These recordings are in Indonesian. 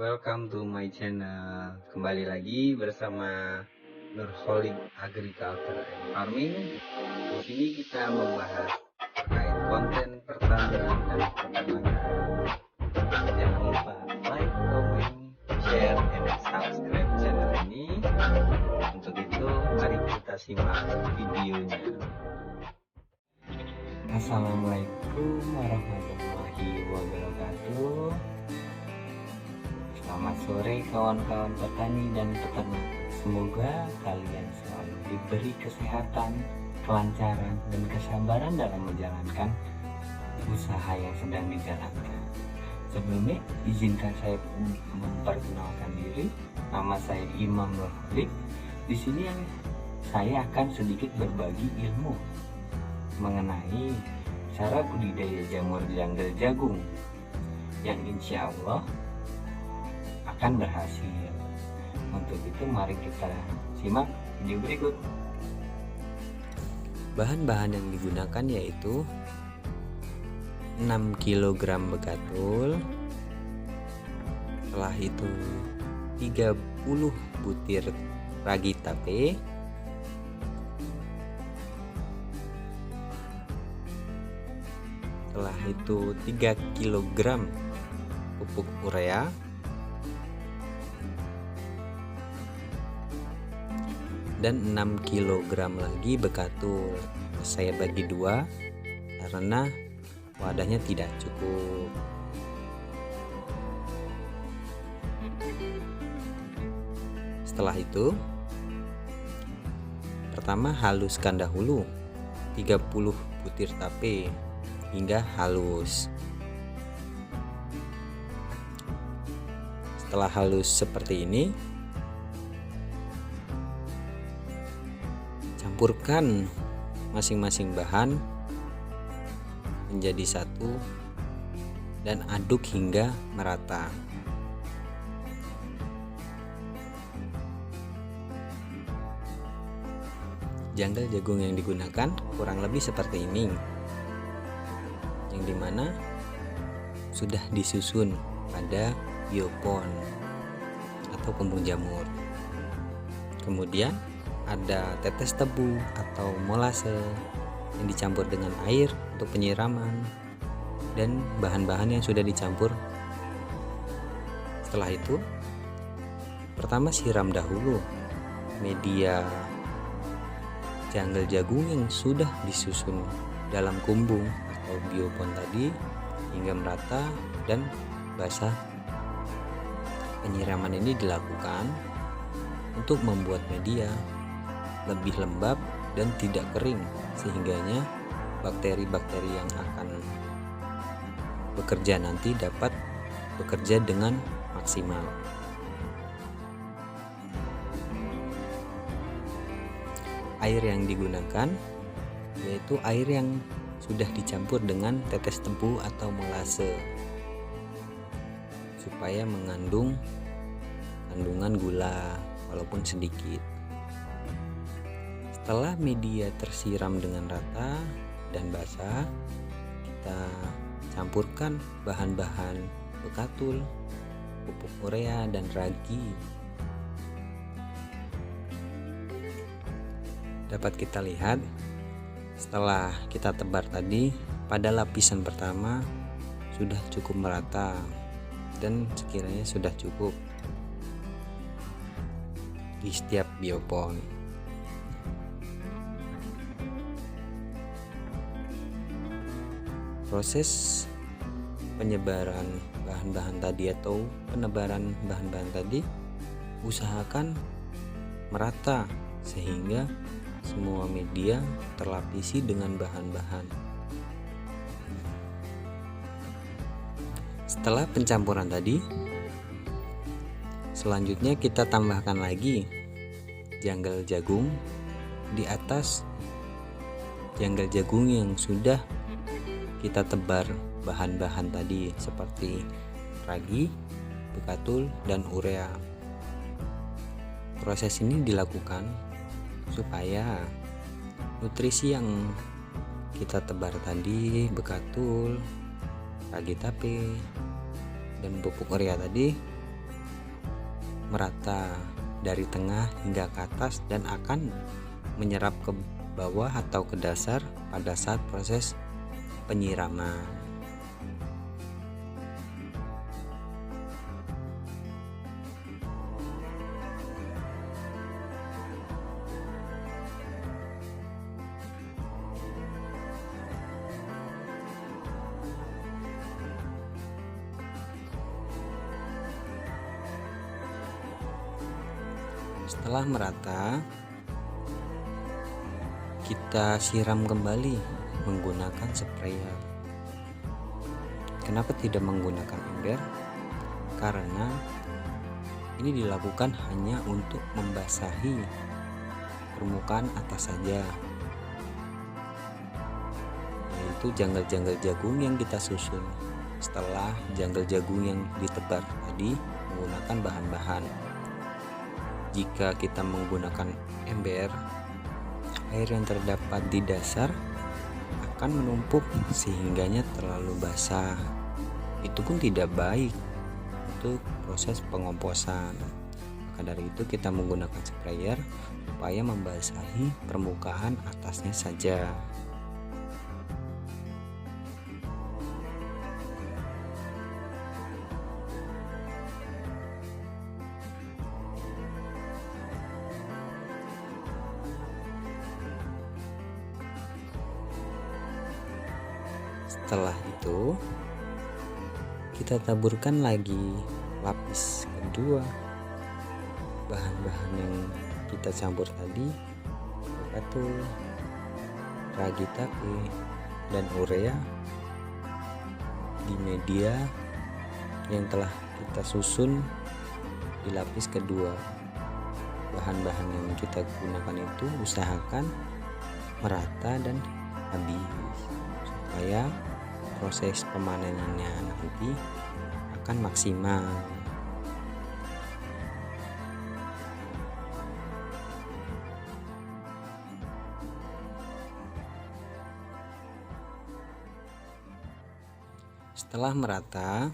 welcome to my channel. Kembali lagi bersama Nurholik Agriculture and Farming. Di sini kita membahas terkait konten pertanian dan perkembangan. Jangan lupa like, comment, share, and subscribe channel ini. Untuk itu, mari kita simak videonya. Assalamualaikum warahmatullahi wabarakatuh. Selamat sore kawan-kawan petani dan peternak. Semoga kalian selalu diberi kesehatan, kelancaran, dan kesabaran dalam menjalankan usaha yang sedang dijalankan. Sebelumnya, izinkan saya memperkenalkan diri. Nama saya Imam Nurholik. Di sini saya akan sedikit berbagi ilmu mengenai cara budidaya jamur janggal jagung yang insya Allah akan berhasil. Untuk itu mari kita simak video berikut. Bahan-bahan yang digunakan yaitu 6 kg bekatul, setelah itu 30 butir ragi tape, setelah itu 3 kg pupuk urea, dan 6 kg lagi bekatul. Saya bagi dua karena wadahnya tidak cukup. Setelah itu, pertama haluskan dahulu 30 butir tape hingga halus. Setelah halus seperti ini, campurkan masing-masing bahan menjadi satu dan aduk hingga merata. Janggal jagung yang digunakan kurang lebih seperti ini, yang dimana sudah disusun pada biopon atau kembung jamur. Kemudian ada tetes tebu atau molase yang dicampur dengan air untuk penyiraman dan bahan-bahan yang sudah dicampur. Setelah itu, pertama siram dahulu media janggal jagung yang sudah disusun dalam kumbung atau biopon tadi hingga merata dan basah. Penyiraman ini dilakukan untuk membuat media lebih lembab dan tidak kering, sehingganya bakteri-bakteri yang akan bekerja nanti dapat bekerja dengan maksimal. Air yang digunakan yaitu air yang sudah dicampur dengan tetes tebu atau molase supaya mengandung kandungan gula walaupun sedikit. Setelah media tersiram dengan rata dan basah, kita campurkan bahan-bahan bekatul, pupuk urea, dan ragi. Dapat kita lihat setelah kita tebar tadi, pada lapisan pertama sudah cukup merata dan sekiranya sudah cukup di setiap biopon. Proses penyebaran bahan-bahan tadi atau penebaran bahan-bahan tadi usahakan merata sehingga semua media terlapisi dengan bahan-bahan. Setelah pencampuran tadi, selanjutnya kita tambahkan lagi janggal jagung di atas janggal jagung yang sudah kita tebar bahan-bahan tadi seperti ragi, bekatul, dan urea. Proses ini dilakukan supaya nutrisi yang kita tebar tadi, bekatul, ragi tape, dan pupuk urea tadi merata dari tengah hingga ke atas dan akan menyerap ke bawah atau ke dasar pada saat proses penyiraman. Setelah merata, kita siram kembali menggunakan sprayer. Kenapa tidak menggunakan ember? Karena ini dilakukan hanya untuk membasahi permukaan atas saja, yaitu janggal-janggal jagung yang kita susun. Setelah janggal jagung yang ditebar tadi menggunakan bahan-bahan, jika kita menggunakan ember, air yang terdapat di dasar akan menumpuk sehingganya terlalu basah. Itu pun tidak baik untuk proses pengomposan. Maka dari itu kita menggunakan sprayer supaya membasahi permukaan atasnya saja. Setelah itu kita taburkan lagi lapis kedua. Bahan-bahan yang kita campur tadi yaitu ragi tape dan urea di media yang telah kita susun di lapis kedua. Bahan-bahan yang kita gunakan itu usahakan merata dan habis supaya proses pemanenannya nanti akan maksimal. Setelah merata,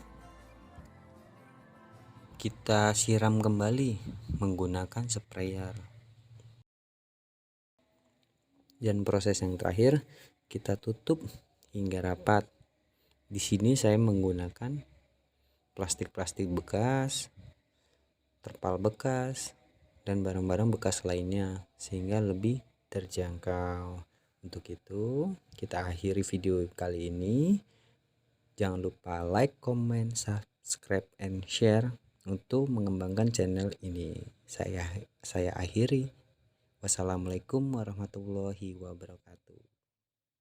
kita siram kembali menggunakan sprayer. Dan proses yang terakhir, kita tutup hingga rapat. Di sini saya menggunakan plastik-plastik bekas, terpal bekas, dan barang-barang bekas lainnya sehingga lebih terjangkau. Untuk itu, kita akhiri video kali ini. Jangan lupa like, comment, subscribe, and share untuk mengembangkan channel ini. Saya akhiri. Wassalamualaikum warahmatullahi wabarakatuh.